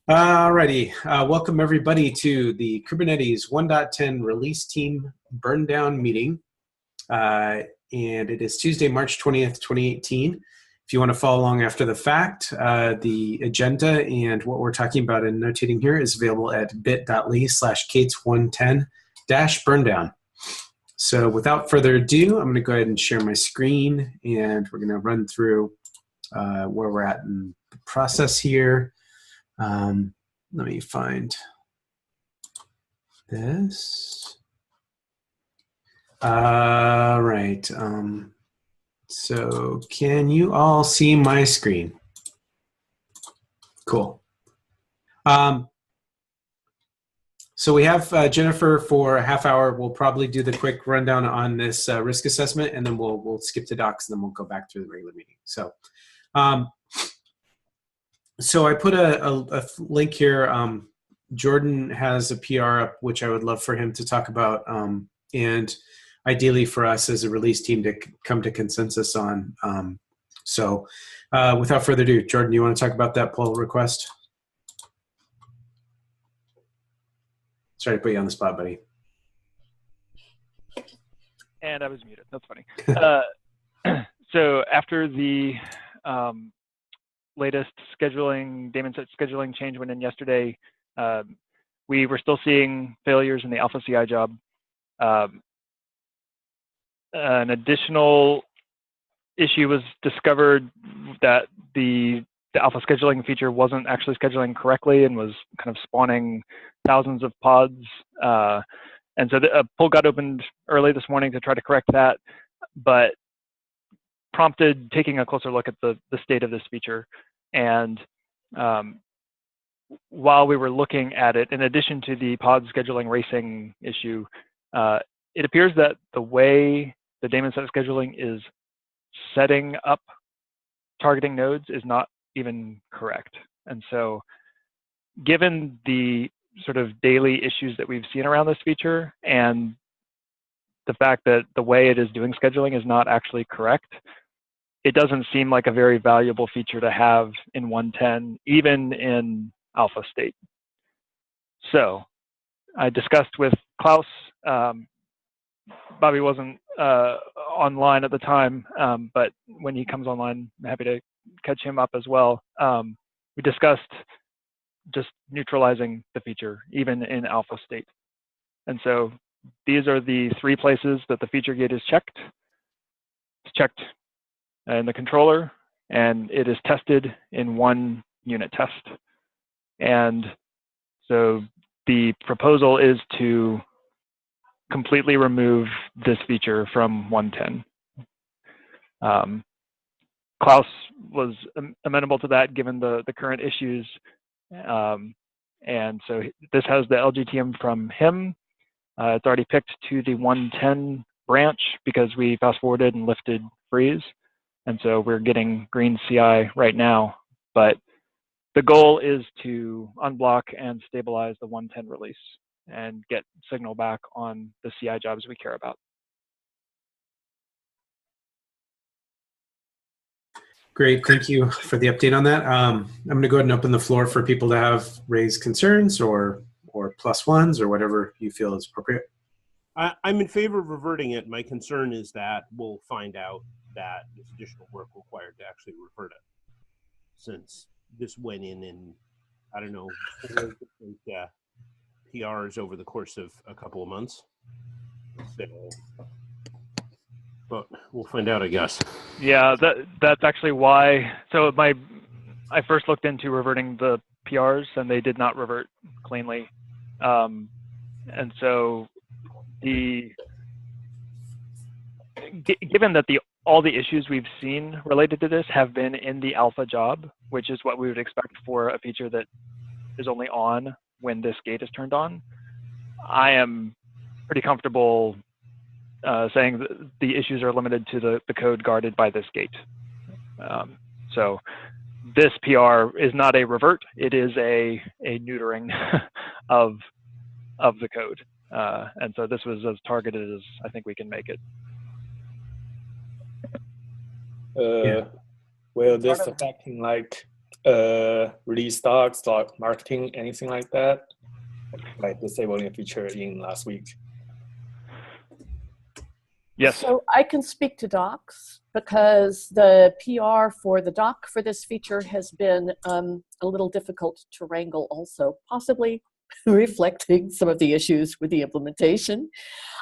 Alrighty, welcome everybody to the Kubernetes 1.10 release team Burndown meeting. And it is Tuesday, March 20th, 2018. If you want to follow along after the fact, the agenda and what we're talking about and notating here is available at bit.ly/Kates110-burndown. So without further ado, I'm going to go ahead and share my screen, and we're going to run through where we're at in the process here. Let me find this. All right. So can you all see my screen? Cool. So we have Jennifer for a half hour. We'll probably do the quick rundown on this risk assessment, and then we'll skip to docs, and then we'll go back to the regular meeting. So. So I put a link here. Jordan has a PR up, which I would love for him to talk about, and ideally for us as a release team to come to consensus on. So without further ado, Jordan, you want to talk about that pull request? Sorry to put you on the spot, buddy. And I was muted. That's funny. So after the latest daemon set scheduling change went in yesterday, we were still seeing failures in the Alpha CI job. An additional issue was discovered that the Alpha scheduling feature wasn't actually scheduling correctly and was kind of spawning thousands of pods. And so a pull got opened early this morning to try to correct that, but prompted taking a closer look at the state of this feature. And while we were looking at it, in addition to the pod scheduling racing issue, it appears that the way the daemon set scheduling is setting up targeting nodes is not even correct. And so given the sort of daily issues that we've seen around this feature and the fact that the way it is doing scheduling is not actually correct, it doesn't seem like a very valuable feature to have in 1.10, even in alpha state. So I discussed with Klaus. Bobby wasn't online at the time, but when he comes online, I'm happy to catch him up as well. We discussed just neutralizing the feature, even in alpha state. And so these are the three places that the feature gate is checked. It's checked in the controller, and it is tested in one unit test. And so the proposal is to completely remove this feature from 1.10. Klaus was amenable to that given the current issues. And so this has the LGTM from him. It's already picked to the 1.10 branch because we fast forwarded and lifted freeze. And so we're getting green CI right now, but the goal is to unblock and stabilize the 1.10 release and get signal back on the CI jobs we care about. Great, thank you for the update on that. I'm going to go ahead and open the floor for people to have raised concerns or plus ones or whatever you feel is appropriate. I'm in favor of reverting it. My concern is that we'll find out that there's additional work required to actually revert it, since this went in I don't know, 4 different PRs over the course of a couple of months. So, but we'll find out, I guess. Yeah, that's actually why. So I first looked into reverting the PRs, and they did not revert cleanly. And so given that all the issues we've seen related to this have been in the alpha job, which is what we would expect for a feature that is only on when this gate is turned on, I am pretty comfortable saying that the issues are limited to the code guarded by this gate. So this PR is not a revert, it is a neutering of the code. And so this was as targeted as I think we can make it. Well, this affecting like release docs, doc marketing, anything like that, like disabling a feature in last week. Yes. So I can speak to docs because the PR for the doc for this feature has been a little difficult to wrangle also, possibly reflecting some of the issues with the implementation.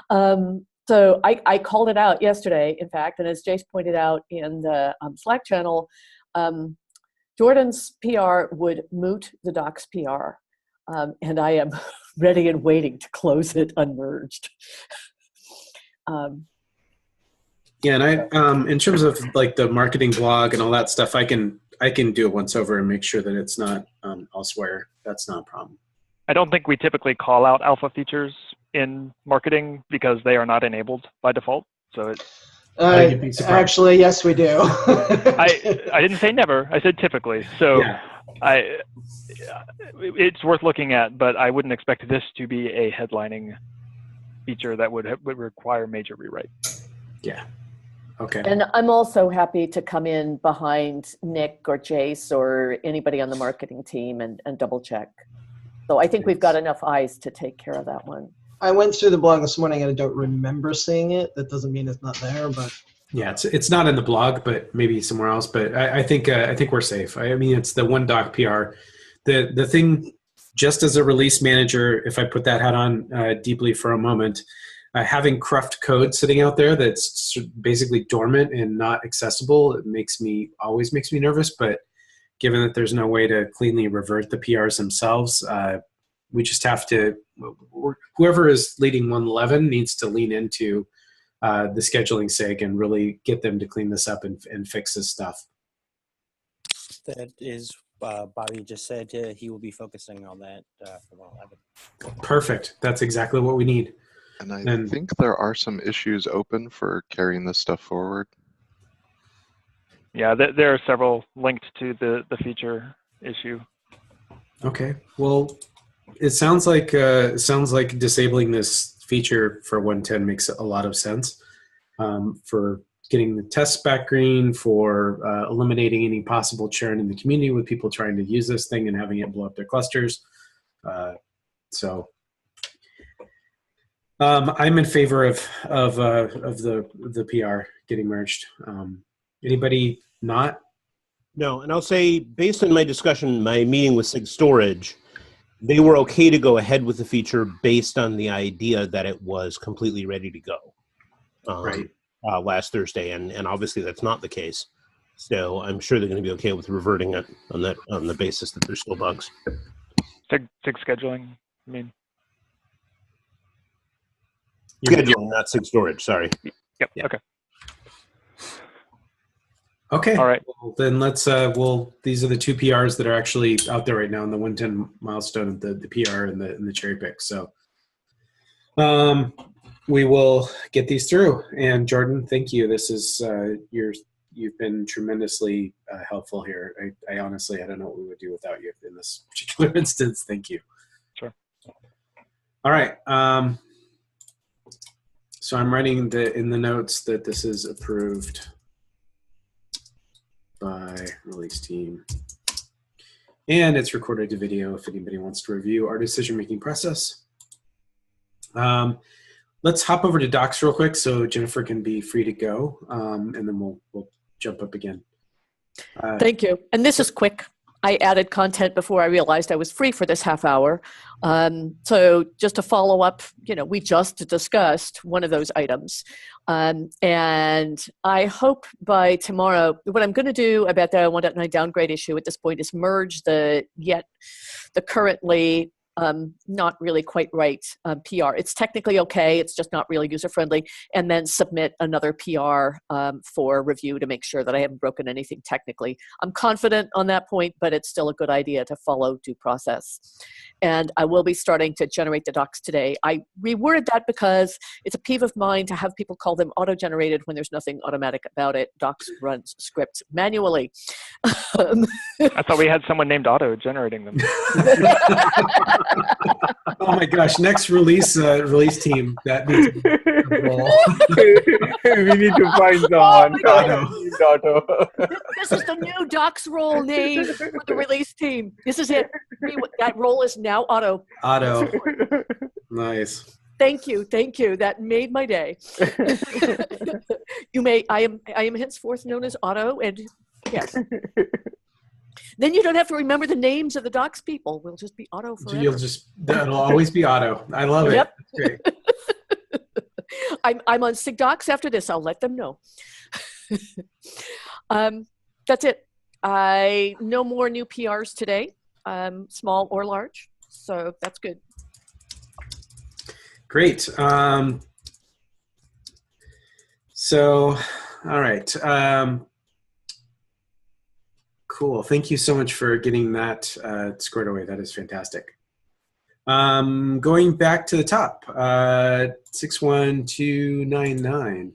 So I called it out yesterday, in fact, and as Jace pointed out in the Slack channel, Jordan's PR would moot the docs PR, and I am ready and waiting to close it unmerged. Yeah, and I, in terms of like the marketing blog and all that stuff, I can do a once over and make sure that it's not elsewhere. That's not a problem. I don't think we typically call out alpha features in marketing because they are not enabled by default. So actually, yes, we do. I didn't say never. I said typically. So yeah. It's worth looking at, but I wouldn't expect this to be a headlining feature that would require major rewrite. Yeah. Okay. And I'm also happy to come in behind Nick or Jace or anybody on the marketing team and double check. So I think we've got enough eyes to take care of that one. I went through the blog this morning and I don't remember seeing it. That doesn't mean it's not there, but yeah, it's not in the blog, but maybe somewhere else. But I think we're safe. I mean, it's the one doc PR. The thing, just as a release manager, if I put that hat on deeply for a moment. Having cruft code sitting out there that's basically dormant and not accessible, it always makes me nervous. But given that there's no way to cleanly revert the PRs themselves, we just have to, whoever is leading 111 needs to lean into the scheduling SIG and really get them to clean this up and fix this stuff. That is, Bobby just said he will be focusing on that for 111. Perfect. That's exactly what we need. And I think there are some issues open for carrying this stuff forward. Yeah, there are several linked to the feature issue. Okay. Well, it sounds like disabling this feature for 110 makes a lot of sense for getting the tests back green, for eliminating any possible churn in the community with people trying to use this thing and having it blow up their clusters. I'm in favor of the PR getting merged. Anybody not? No, and I'll say, based on my discussion, my meeting with SIG Storage, they were okay to go ahead with the feature based on the idea that it was completely ready to go. Right. Last Thursday, and obviously that's not the case. So I'm sure they're going to be okay with reverting it on the basis that there's still bugs. SIG scheduling, I mean. Scheduling, not SIG Storage, sorry. Yep, yeah. Okay. Okay. All right. Well, then let's, these are the two PRs that are actually out there right now in the 110 milestone, the PR and the cherry pick. So we will get these through. And Jordan, thank you. This is, you've been tremendously helpful here. I honestly, I don't know what we would do without you in this particular instance. Thank you. Sure. All right. So I'm writing in the notes that this is approved by release team. And it's recorded to video if anybody wants to review our decision-making process. Let's hop over to docs real quick so Jennifer can be free to go, and then we'll jump up again. Thank you. And this is quick. I added content before I realized I was free for this half hour. So just to follow up, we just discussed one of those items. And I hope by tomorrow, what I'm going to do about the 1.9 downgrade issue at this point is merge the currently not really quite right PR. It's technically okay, it's just not really user-friendly, and then submit another PR for review to make sure that I haven't broken anything technically. I'm confident on that point, but it's still a good idea to follow due process. And I will be starting to generate the docs today. I reworded that because it's a peeve of mine to have people call them auto-generated when there's nothing automatic about it. Docs runs scripts manually. I thought we had someone named Otto generating them. Oh my gosh! Next release team that needs a role. We need to find someone. Otto. This is the new Doc's role name for the release team. This is it. That role is now Otto. Otto. Nice. Thank you. That made my day. I am henceforth known as Otto, and yes. Then you don't have to remember the names of the Docs people. We'll just be Otto forever. That'll always be Otto. I love it. Yep. Great. I'm on Sig Docs after this. I'll let them know. That's it. No more new PRs today, small or large. So that's good. Great. So, all right. Cool. Thank you so much for getting that squared away. That is fantastic. Going back to the top, 61299.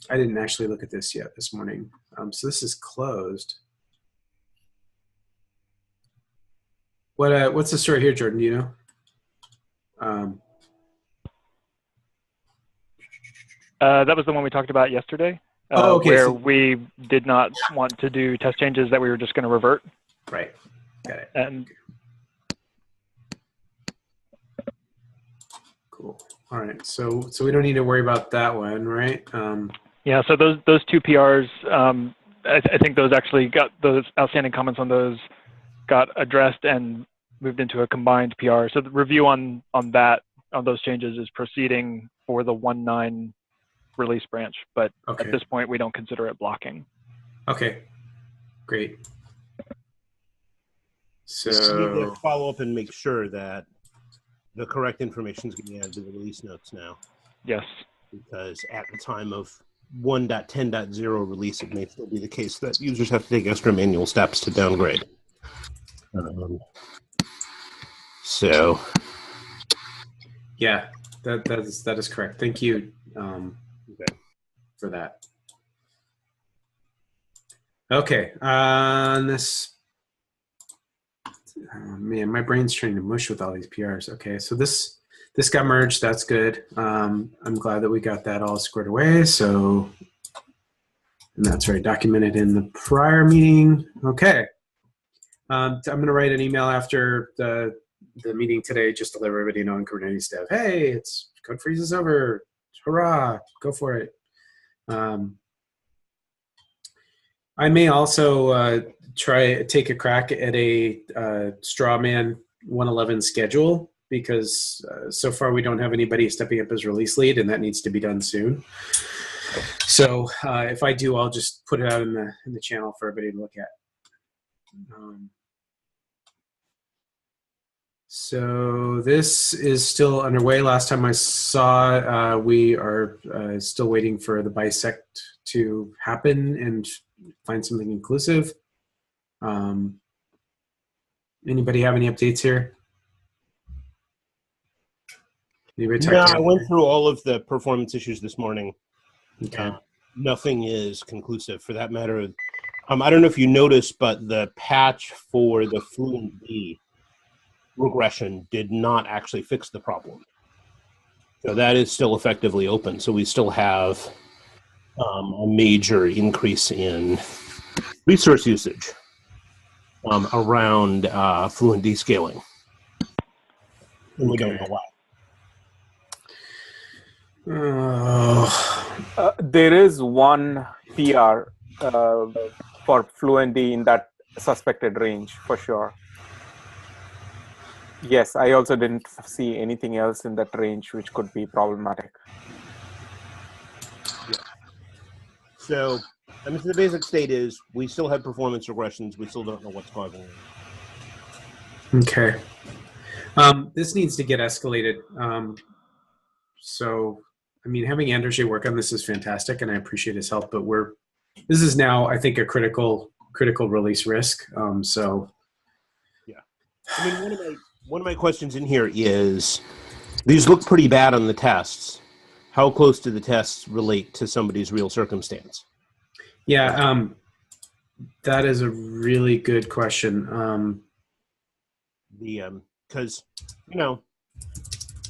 I didn't actually look at this yet this morning. So this is closed. What's the story here, Jordan? Do you know? That was the one we talked about yesterday, okay, where we did not want to do test changes that we were just going to revert. Right. Got it. And cool. All right. So we don't need to worry about that one, right? Yeah. So those two PRs, I think those actually got those outstanding comments on those got addressed and moved into a combined PR. So the review on those changes is proceeding for the 1.9 release branch, but at this point we don't consider it blocking. Okay, great. So we need to follow up and make sure that the correct information is getting added to the release notes now. Yes. Because at the time of 1.10.0 release, it may still be the case that users have to take extra manual steps to downgrade. So, yeah, that is correct. Thank you for that. Okay, this. Oh, man, my brain's trying to mush with all these PRs. Okay, so this got merged. That's good. I'm glad that we got that all squared away. So, and that's very documented in the prior meeting. Okay. I'm going to write an email after the meeting today just to let everybody know in Kubernetes dev, hey, it's code freeze is over. Hurrah, go for it. I may also take a crack at a strawman 111 schedule because so far we don't have anybody stepping up as release lead, and that needs to be done soon. So if I do, I'll just put it out in the channel for everybody to look at. So this is still underway. Last time I saw, we are still waiting for the bisect to happen and find something inclusive. Anybody have any updates here? I went through all of the performance issues this morning. Okay. Nothing is conclusive. For that matter, I don't know if you noticed, but the patch for the FluentD regression did not actually fix the problem. So that is still effectively open. So we still have a major increase in resource usage around FluentD scaling. And we don't know why. There is one PR for FluentD in that suspected range for sure. Yes, I also didn't see anything else in that range which could be problematic. Yeah. So, I mean, the basic state is we still have performance regressions. We still don't know what's causing them. Okay. This needs to get escalated. So, I mean, having Andrzej work on this is fantastic, and I appreciate his help. But this is now, I think, a critical release risk. So, yeah. I mean, one of my questions in here is, these look pretty bad on the tests. How close do the tests relate to somebody's real circumstance? Yeah, that is a really good question. because,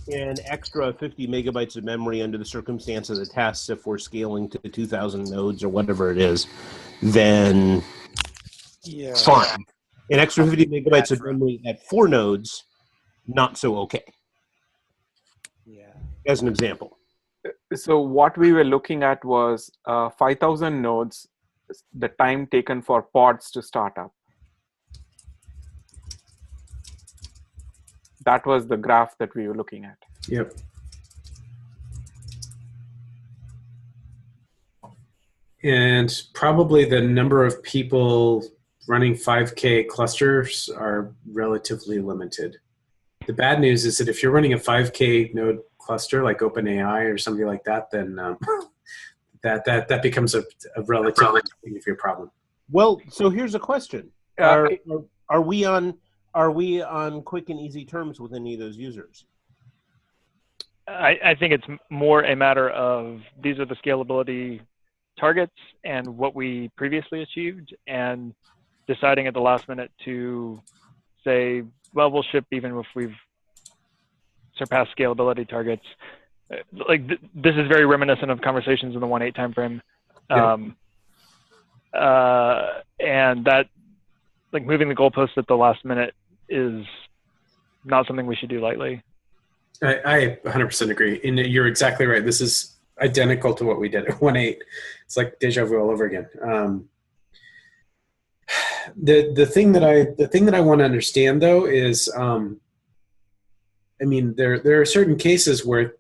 an extra 50 megabytes of memory under the circumstance of the tests, if we're scaling to 2,000 nodes or whatever it is, then fine. An extra 50 megabytes of memory at 4 nodes, not so okay. Yeah. As an example. So what we were looking at was 5,000 nodes, the time taken for pods to start up. That was the graph that we were looking at. Yep. And probably the number of people running 5K clusters are relatively limited. The bad news is that if you're running a 5K node cluster like OpenAI or something like that, then that becomes a relatively significant problem. Well, so here's a question: Are we on quick and easy terms with any of those users? I think it's more a matter of these are the scalability targets and what we previously achieved, and deciding at the last minute to say, well, we'll ship even if we've surpassed scalability targets. This is very reminiscent of conversations in the 1.8 timeframe. And that, moving the goalposts at the last minute is not something we should do lightly. I 100% agree. And you're exactly right. This is identical to what we did at 1.8. It's like deja vu all over again. The thing that I want to understand though is, there are certain cases where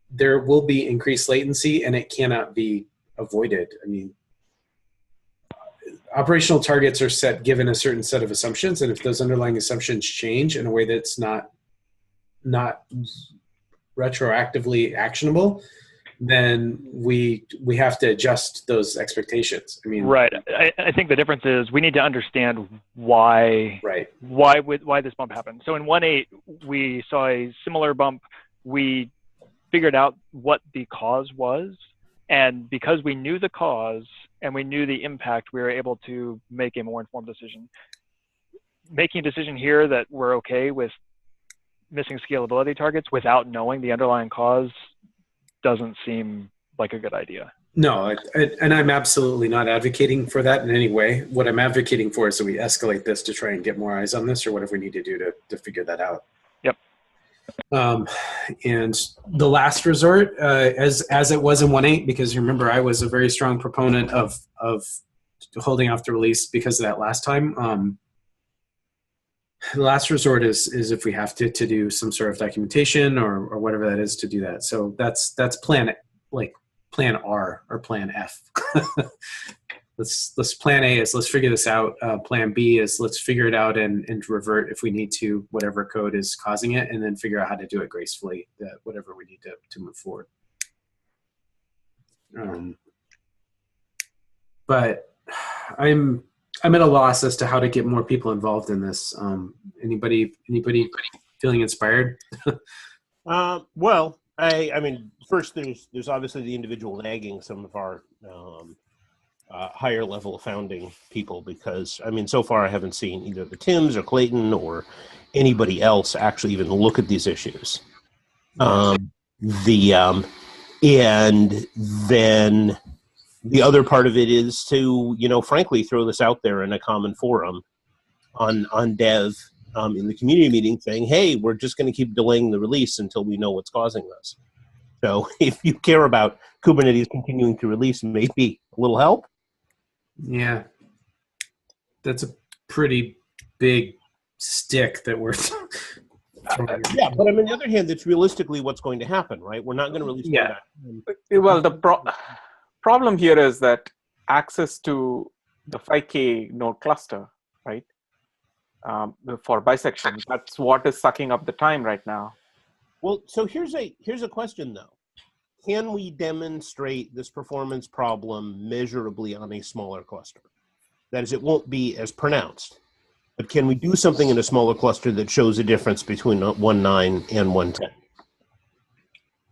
there will be increased latency and it cannot be avoided. Operational targets are set given a certain set of assumptions, and if those underlying assumptions change in a way that's not retroactively actionable, then we have to adjust those expectations. Right. I think the difference is we need to understand why this bump happened. So in 1.8, we saw a similar bump. We figured out what the cause was, and because we knew the cause and we knew the impact, we were able to make a more informed decision. Making a decision here that we're okay with missing scalability targets without knowing the underlying cause doesn't seem like a good idea. No, and I'm absolutely not advocating for that in any way. What I'm advocating for is that we escalate this to try and get more eyes on this, or whatever we need to do to figure that out. Yep. And the last resort, as it was in 1.8, because you remember I was a very strong proponent of holding off the release because of that last time. The last resort is if we have to do some sort of documentation or whatever that is to do that. So that's plan R or plan F. Let's plan A is let's figure this out. Plan B is let's figure it out and revert if we need to whatever code is causing it, and then figure out how to do it gracefully, whatever we need to move forward. But I'm at a loss as to how to get more people involved in this. Anybody feeling inspired? Well, first there's obviously the individual nagging some of our higher level founding people, because so far I haven't seen either the Tims or Clayton or anybody else actually even look at these issues. And then the other part of it is to, frankly, throw this out there in a common forum on dev in the community meeting saying, hey, we're just going to keep delaying the release until we know what's causing this. So if you care about Kubernetes continuing to release, maybe a little help. Yeah. That's a pretty big stick that we're yeah, but on the other hand, it's realistically what's going to happen, right? We're not going to release that. Well, the problem here is that access to the 5K node cluster, right? For bisection, that's what is sucking up the time right now. Well, so here's a question though. Can we demonstrate this performance problem measurably on a smaller cluster? That is, it won't be as pronounced, but can we do something in a smaller cluster that shows a difference between 1.9 and 1.10?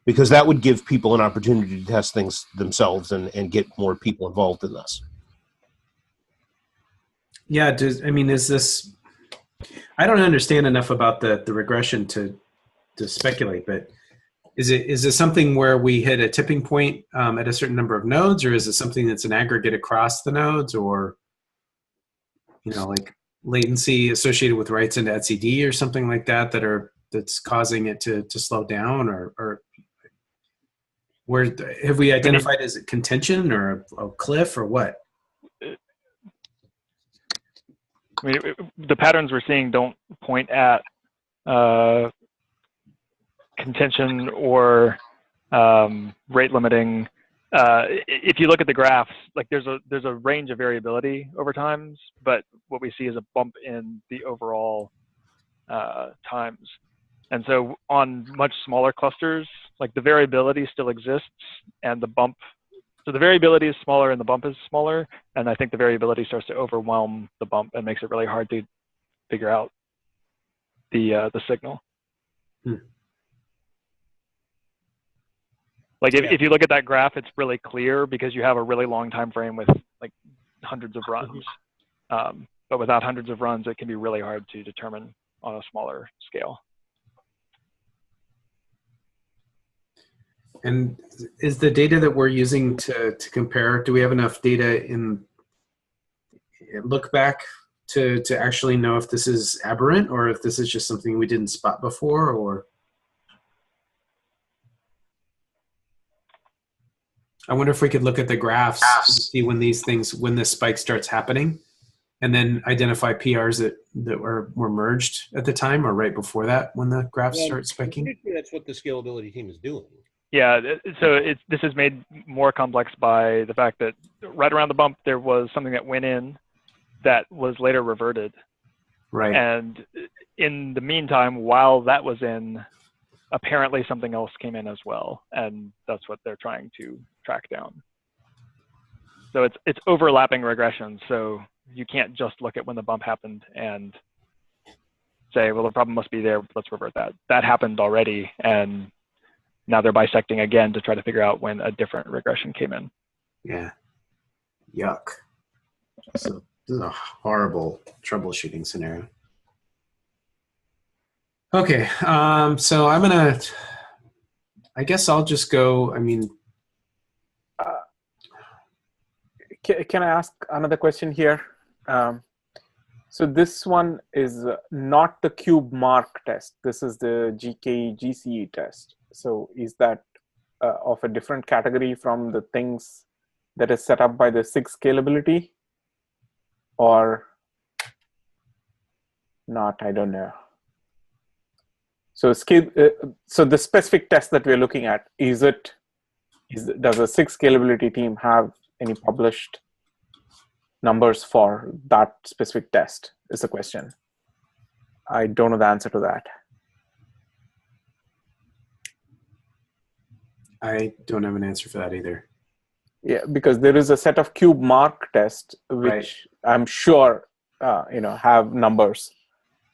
Because that would give people an opportunity to test things themselves and get more people involved in this. Yeah, is this... I don't understand enough about the regression to speculate, but is it something where we hit a tipping point at a certain number of nodes, or is it something that's an aggregate across the nodes, or like latency associated with writes into etcd or something like that's causing it to slow down, or where have we identified as a contention or a cliff or what? I mean, the patterns we're seeing don't point at contention or rate limiting. If you look at the graphs, like there's a range of variability over times, but what we see is a bump in the overall times. And so on much smaller clusters, like the variability still exists, and the bump. So the variability is smaller and the bump is smaller, and I think the variability starts to overwhelm the bump and makes it really hard to figure out the signal. Like if you look at that graph, it's really clear because you have a really long time frame with like hundreds of runs. But without hundreds of runs, it can be really hard to determine on a smaller scale. And is the data that we're using to compare, do we have enough data in look back to actually know if this is aberrant or if this is just something we didn't spot before? Or I wonder if we could look at the graphs and see when this spike starts happening, and then identify PRs that were merged at the time or right before that when the graphs start spiking. That's what the scalability team is doing. Yeah, so this is made more complex by the fact that right around the bump, there was something that went in that was later reverted. Right. And in the meantime, while that was in, apparently something else came in as well. And that's what they're trying to track down. So it's overlapping regression. So you can't just look at when the bump happened and say, well, the problem must be there, let's revert that. That happened already, and now they're bisecting again to try to figure out when a different regression came in. Yeah. Yuck. So this is a horrible troubleshooting scenario. Okay. So I guess I'll just go, Can I ask another question here? So this one is not the cube mark test. This is the GKE GCE test. So is that of a different category from the things that is set up by the SIG scalability, or not? I don't know. So so the specific test that we're looking at, does the SIG scalability team have any published numbers for that specific test is the question. I don't know the answer to that. I don't have an answer for that either. Yeah, because there is a set of cube mark test, which I'm sure have numbers,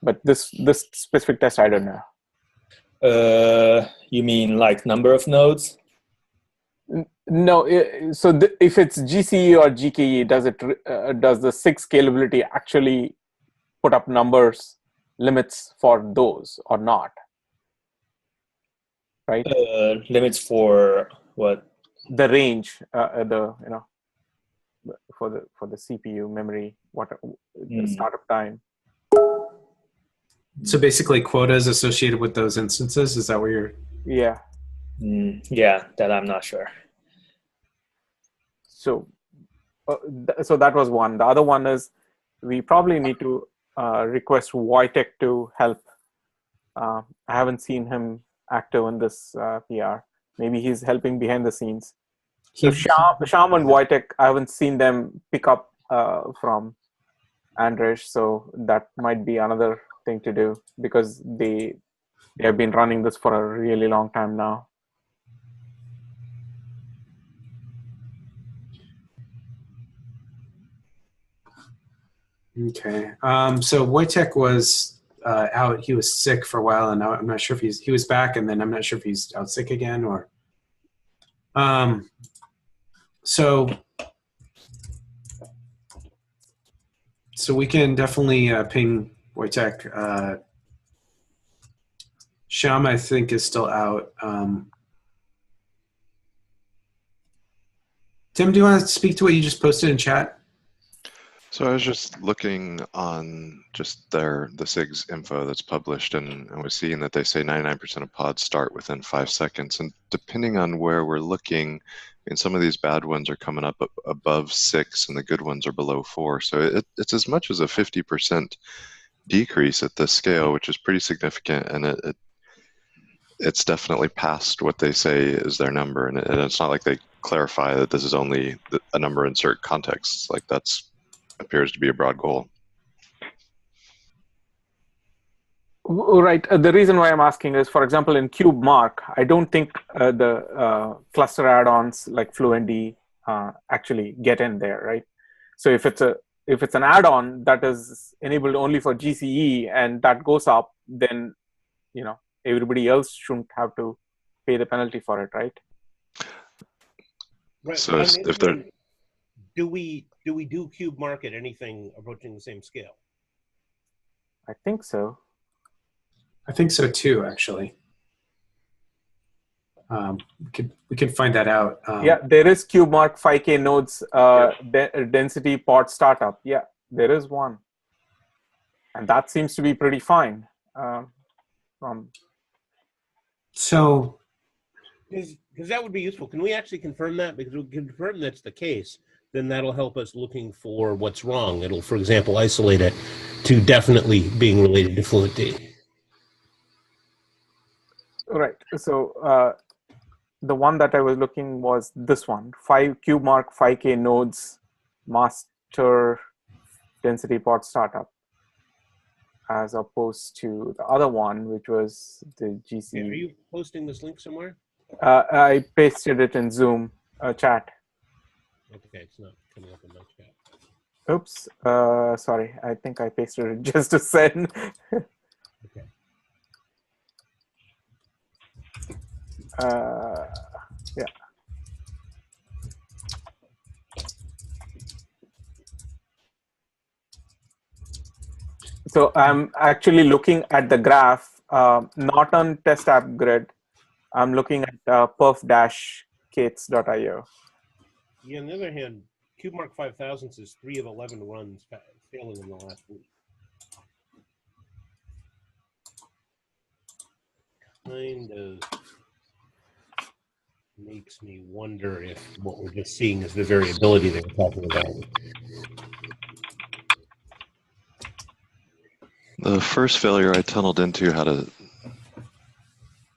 but this specific test I don't know. You mean like number of nodes? No, so if it's GCE or GKE, does the SIG scalability actually put up numbers limits for those or not? Right. Limits for what? The range, for the CPU memory, the startup time. So basically, quotas associated with those instances. Is that where you're? Yeah. Yeah, that I'm not sure. So that was one. The other one is we probably need to request Wojtek to help. I haven't seen him active in this PR. Maybe he's helping behind the scenes. So Sham and Wojtek, I haven't seen them pick up from Andrej, so that might be another thing to do because they have been running this for a really long time now. Okay. So Wojtek was out. He was sick for a while, and now I'm not sure if he was back, and then I'm not sure if he's out sick again or. So we can definitely ping Wojtek. Sham, I think, is still out. Tim, do you want to speak to what you just posted in chat? So I was just looking on just the SIG's info that's published, and I was seeing that they say 99% of pods start within 5 seconds. And depending on where we're looking, I mean, some of these bad ones are coming up above 6, and the good ones are below 4. So it's as much as a 50% decrease at this scale, which is pretty significant, and it's definitely past what they say is their number. And it's not like they clarify that this is only a number in certain contexts. Like that's appears to be a broad goal. Right. The reason why I'm asking is, for example, in KubeMark, I don't think the cluster add-ons like FluentD actually get in there, right? So if it's an add-on that is enabled only for GCE and that goes up, then everybody else shouldn't have to pay the penalty for it, right? Right. So if they're do we do KubeMark at anything approaching the same scale? I think so. I think so too, actually. We could find that out. Yeah, there is KubeMark 5K nodes density pod startup. Yeah, there is one, and that seems to be pretty fine. So, because that would be useful. Can we actually confirm that? Because we can confirm that's the case, then that'll help us looking for what's wrong. It'll, for example, isolate it to definitely being related to FluentD. Right. So the one that I was looking was this one: KubeMark 5K nodes master density pod startup, as opposed to the other one, which was the GC. Yeah, are you posting this link somewhere? I pasted it in Zoom chat. Okay, it's not coming up in my chat. Oops. Sorry. I think I pasted it just to send. Okay. Yeah. So I'm actually looking at the graph, not on test app grid. I'm looking at perf-kates.io. Yeah, on the other hand, KubeMark 5000 says 3 of 11 runs failing in the last week. Kind of makes me wonder if what we're just seeing is the variability they were talking about. The first failure I tunneled into had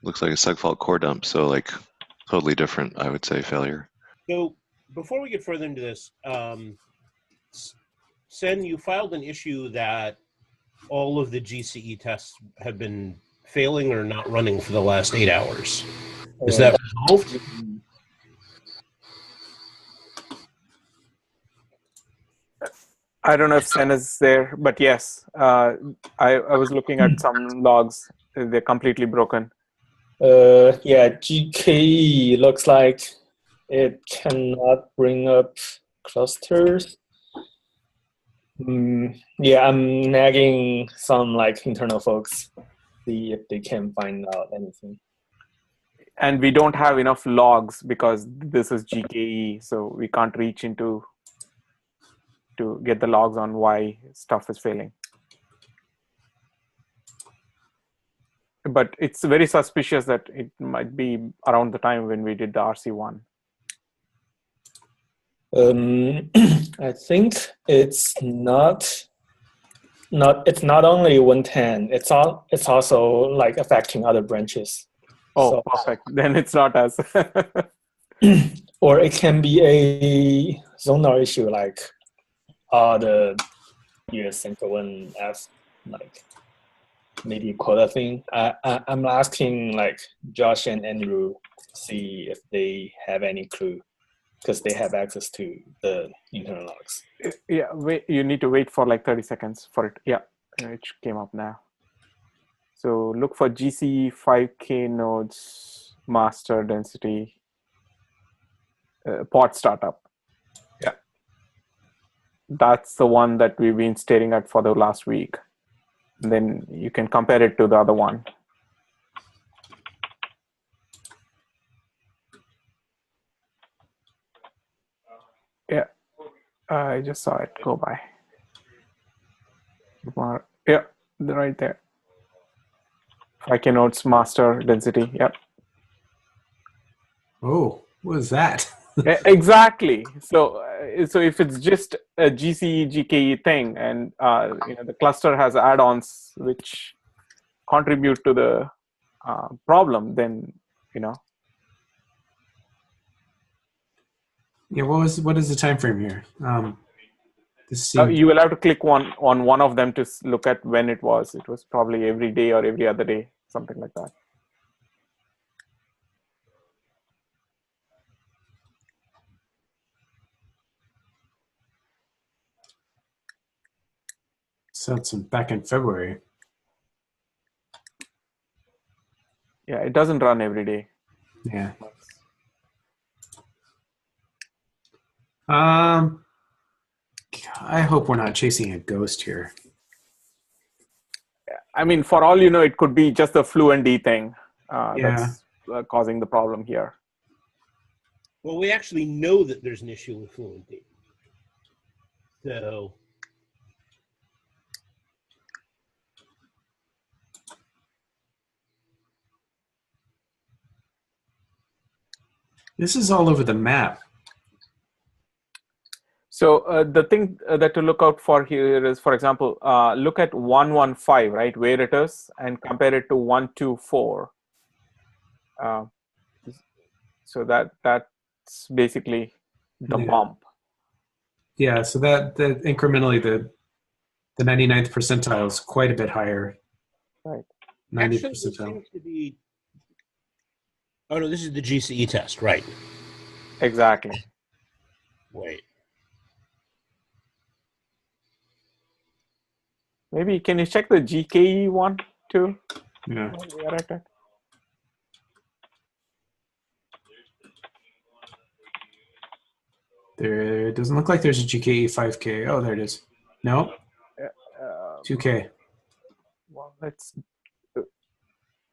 looks like a segfault core dump, so like totally different, I would say, failure. So before we get further into this, Sen, you filed an issue that all of the GCE tests have been failing or not running for the last 8 hours. Is that resolved? I don't know if Sen is there, but yes, I was looking at some logs. They're completely broken. Yeah, GKE looks like it cannot bring up clusters. Yeah, I'm nagging some like internal folks, see if they can find out anything. And we don't have enough logs because this is GKE, so we can't reach into to get the logs on why stuff is failing. But it's very suspicious that it might be around the time when we did the RC1. I think it's not only 110. It's also like affecting other branches. Oh, so, perfect. Then it's not us. Or it can be a zonal issue, like the US-1F, like maybe quota thing. I'm asking like Josh and Andrew, see if they have any clue, because they have access to the internal logs. Yeah, wait, you need to wait for like 30 seconds for it. Yeah, it came up now. So look for GCE 5K nodes master density pod startup. Yeah, that's the one that we've been staring at for the last week. then you can compare it to the other one. Yeah, I just saw it go by. Yeah, right there. 5K nodes master density. Yep. Oh, what is that? Exactly. So if it's just a GCE GKE thing, and the cluster has add-ons which contribute to the problem, then Yeah, what is the time frame here? You will have to click on one of them to look at when it was. It was probably every day or every other day, something like that. So it's back in February. Yeah, it doesn't run every day. Yeah. I hope we're not chasing a ghost here. I mean, for all you know, it could be just the fluentd thing Yeah. that's causing the problem here. Well, we actually know that there's an issue with fluentd. So this is all over the map. So the thing that to look out for here is, for example, look at 115, right, where it is, and compare it to 124. So that's basically the bump. Yeah, so that incrementally the 99th percentile is quite a bit higher. Right. 90th actually, percentile. seems to be. Oh no, this is the GCE test, right? Exactly. Wait. Maybe can you check the GKE one too? Yeah. While we are at it? There it doesn't look like there's a GKE 5K. Oh, there it is. No. 2K. Well, let's.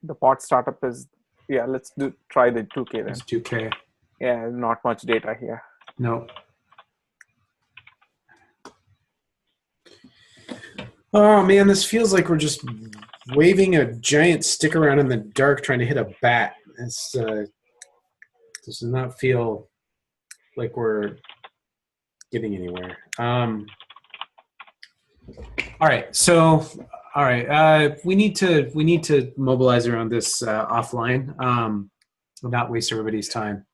The pod startup is Let's try the 2K then. It's 2K. Yeah, not much data here. No. Oh man, this feels like we're just waving a giant stick around in the dark trying to hit a bat. This does not feel like we're getting anywhere. All right, so we need to mobilize around this offline, not waste everybody's time.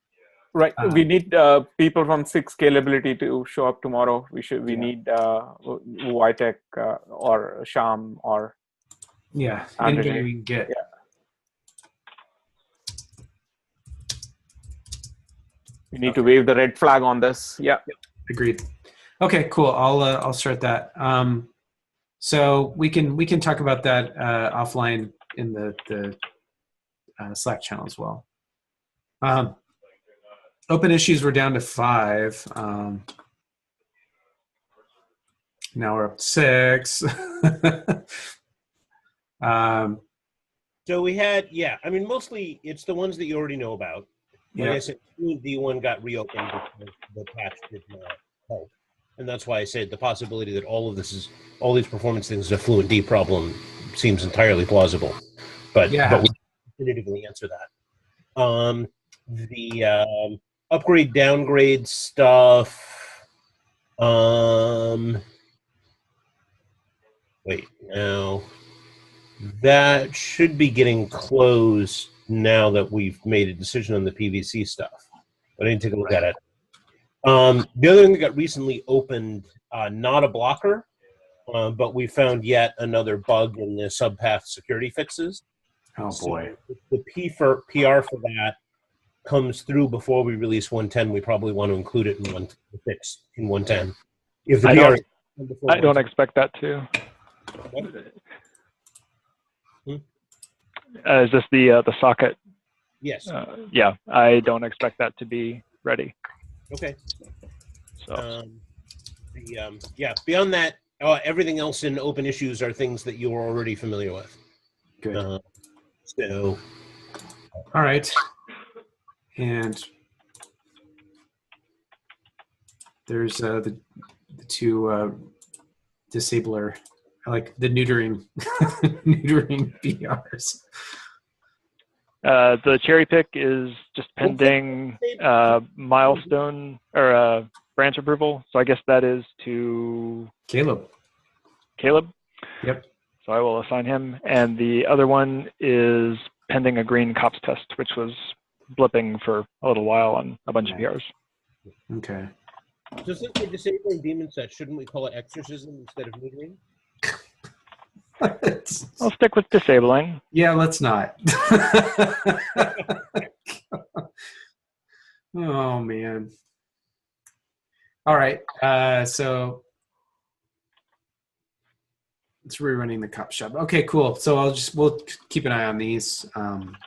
Right. We need people from 6 Scalability to show up tomorrow. We need Vitek or Sham or anybody we can get. Yeah. We need to wave the red flag on this. Yeah. Agreed. Okay, cool. I'll start that. So we can talk about that offline in the Slack channel as well. Open issues were down to 5. Now we're up to 6. So we had, I mean, mostly it's the ones that you already know about. Like I said, D1 got reopened because the patch did not help. And that's why I said the possibility that all these performance things is a fluentd problem seems entirely plausible. But we definitively answer that. The upgrade downgrade stuff. Wait, now that should be getting closed now that we've made a decision on the PVC stuff. But I didn't take a look at it. The other thing that got recently opened, not a blocker, but we found yet another bug in the subpath security fixes. Oh boy! So the PR for that comes through before we release 110. We probably want to include it in 110. If the I don't expect that to. Is this the socket? Yes. I don't expect that to be ready. Okay. So beyond that, Everything else in open issues are things that you're already familiar with. Good. So, All right. And there's the two disabler, like the neutering neutering PRs. The cherry pick is just pending milestone or branch approval. So I guess that is to Caleb. Yep. So I will assign him. And the other one is pending a green cops test, which was blipping for a little while on a bunch of PRs. Okay. So since we're disabling demon set, shouldn't we call it exorcism instead of neutering? I'll stick with disabling. Yeah, let's not. Oh man. All right. So it's rerunning the cop shop. Okay, cool. So we'll keep an eye on these. And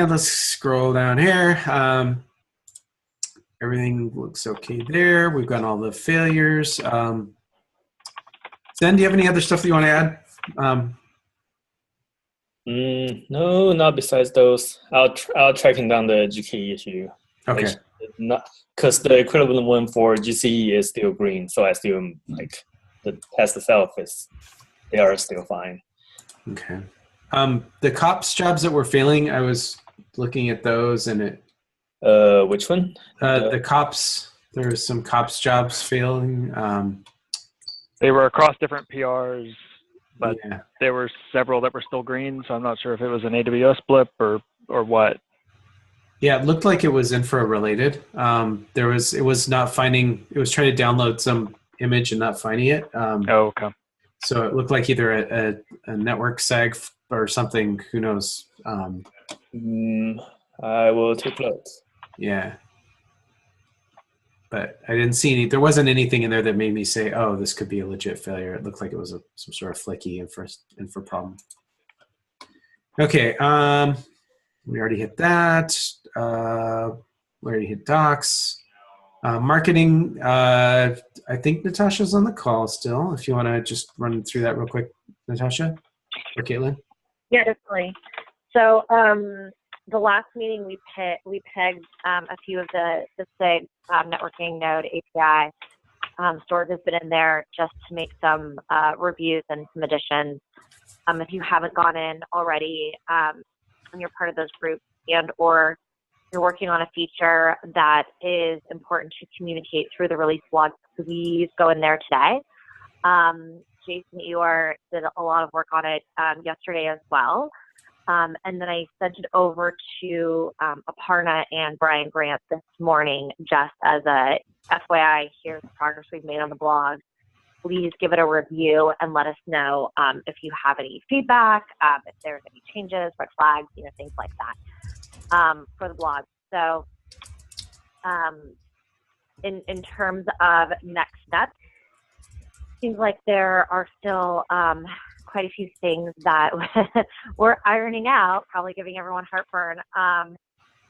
let's scroll down here. Everything looks okay there. We've got all the failures. Zen, do you have any other stuff that you want to add? No, not besides those. I'll tracking down the GKE issue. Okay. Not because the equivalent one for GCE is still green, so I still like the test itself they are still fine. Okay. The cops jobs that were failing, I was looking at those and it. Which one? The cops. There was some cops jobs failing. They were across different PRs, but yeah. there were several that were still green. So I'm not sure if it was an AWS blip or what. Yeah, it looked like it was infra related. It was not finding. It was trying to download some image and not finding it. Okay. So it looked like either a network sag or something. Who knows? I will take a look. Yeah. But I didn't see any. There wasn't anything in there that made me say, "Oh, this could be a legit failure." It looked like it was some sort of flaky infra problem. Okay. We already hit that. We already hit docs. Marketing. I think Natasha's on the call still. If you want to just run through that real quick, Natasha or Caitlin. Yeah, definitely. So the last meeting we pegged a few of the SIG networking node API storage has been in there just to make some reviews and some additions. If you haven't gone in already and you're part of those groups and or you're working on a feature that is important to communicate through the release log, please go in there today. Jason Ewer did a lot of work on it yesterday as well. And then I sent it over to Aparna and Brian Grant this morning just as a FYI, here's the progress we've made on the blog. Please give it a review and let us know if you have any feedback, if there's any changes, red flags, things like that for the blog. So in terms of next steps, seems like there are still quite a few things that we're ironing out, probably giving everyone heartburn.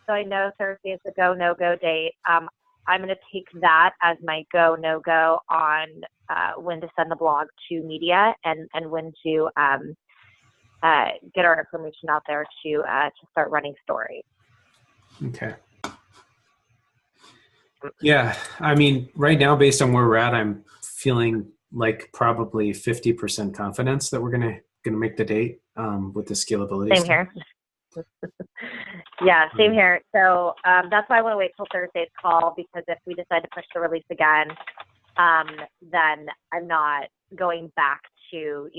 So I know Thursday is the go, no-go date. I'm going to take that as my go, no-go on when to send the blog to media and when to get our information out there to start running stories. Okay. Yeah, I mean, right now, based on where we're at, I'm feeling like probably 50% confidence that we're gonna make the date with the scalability. Same here. Yeah, same here. So that's why I want to wait till Thursday's call, because if we decide to push the release again, then I'm not going back to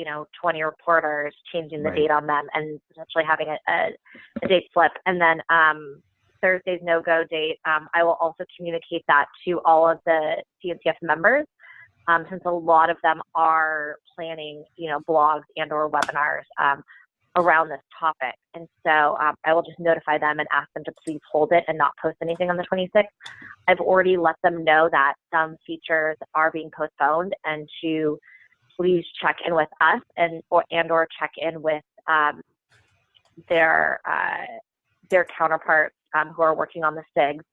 20 reporters, changing the date on them, and potentially having a date slip. And then Thursday's no-go date, I will also communicate that to all of the CNCF members, since a lot of them are planning, blogs and or webinars around this topic. And so I will just notify them and ask them to please hold it and not post anything on the 26th. I've already let them know that some features are being postponed and to please check in with us and or check in with their counterparts who are working on the SIGs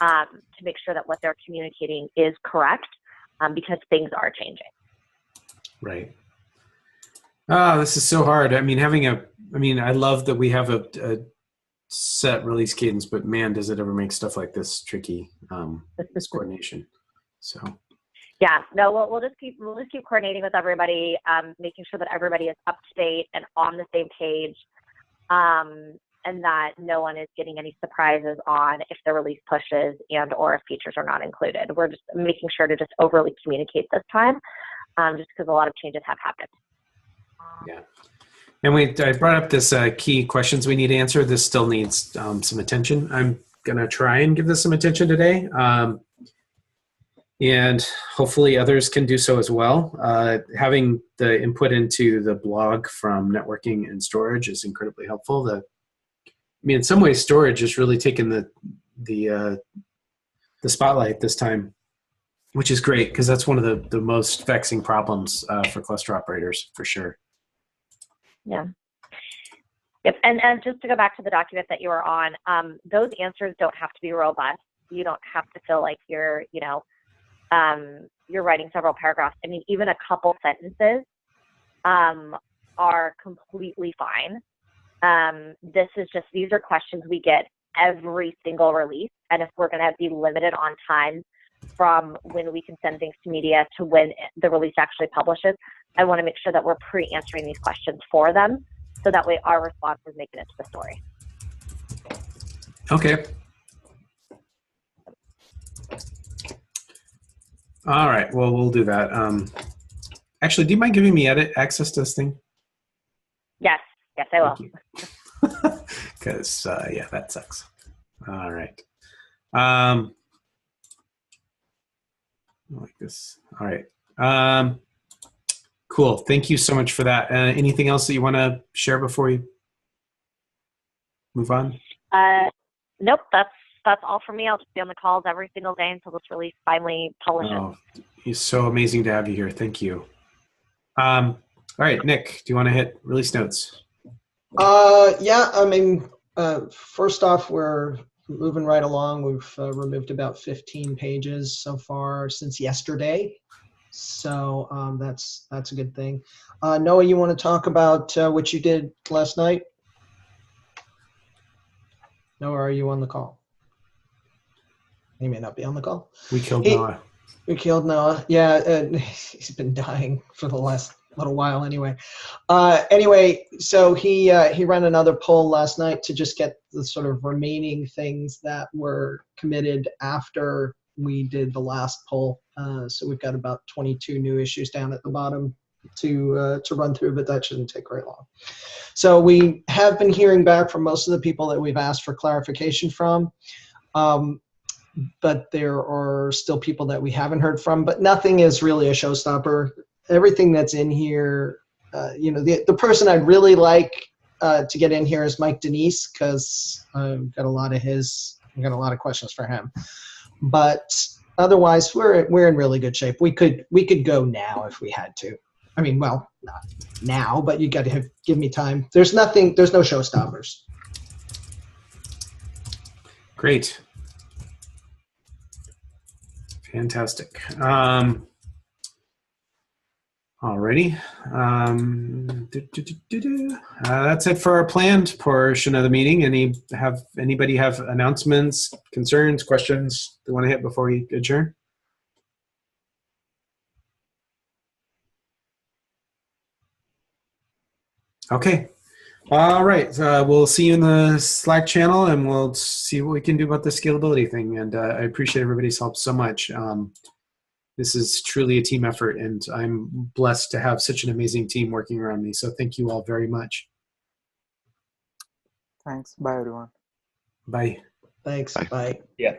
to make sure that what they're communicating is correct. because things are changing. Right. Oh, this is so hard. I mean, I love that we have a set release cadence, but man, does it ever make stuff like this tricky, this coordination. So. Yeah, no, we'll just keep coordinating with everybody, making sure that everybody is up to date and on the same page, and that no one is getting any surprises on if the release pushes and or if features are not included. We're just making sure to just overly communicate this time, just because a lot of changes have happened. Yeah. And I brought up this key questions we need to answer. This still needs some attention. I'm going to try and give this some attention today. And hopefully others can do so as well. Having the input into the blog from networking and storage is incredibly helpful. In some ways, storage has really taken the spotlight this time, which is great because that's one of the most vexing problems for cluster operators, for sure. Yeah. Yep. And just to go back to the document that you were on, those answers don't have to be robust. You don't have to feel like you're writing several paragraphs. I mean, even a couple sentences are completely fine. These are questions we get every single release. And if we're going to be limited on time from when we can send things to media to when the release actually publishes, I want to make sure that we're pre-answering these questions for them, so that way our response is making it to the story. Okay. All right. Well, we'll do that. Actually, do you mind giving me access to this thing? Yes. Yes, I will. Because, yeah, that sucks. All right. Like this. All right. Cool. Thank you so much for that. Anything else that you want to share before we move on? Nope. That's all for me. I'll just be on the calls every single day until this release finally publishes. Oh, it's so amazing to have you here. Thank you. All right, Nick, do you want to hit release notes? Yeah, I mean, first off, we're moving right along. We've removed about 15 pages so far since yesterday. So that's a good thing. Noah, you want to talk about what you did last night? Noah, are you on the call? He may not be on the call. We killed Noah. We killed Noah. Yeah, he's been dying for the last little while anyway. Anyway, so he ran another poll last night to just get the sort of remaining things that were committed after we did the last poll. So we've got about 22 new issues down at the bottom to run through, but that shouldn't take very long. So we have been hearing back from most of the people that we've asked for clarification from. But there are still people that we haven't heard from, but nothing is really a showstopper. Everything that's in here, the person I'd really like to get in here is Mike Denise, because I've got a lot of questions for him. But otherwise, we're in really good shape. We could go now if we had to. I mean, well, not now, but you got to give me time. There's no showstoppers. Great. Fantastic. Alrighty. That's it for our planned portion of the meeting. Anybody have announcements, concerns, questions they want to hit before we adjourn? Okay. All right. We'll see you in the Slack channel, and we'll see what we can do about the scalability thing. And I appreciate everybody's help so much. This is truly a team effort, and I'm blessed to have such an amazing team working around me. So thank you all very much. Thanks. Bye, everyone. Bye. Thanks. Bye. Bye. Yeah.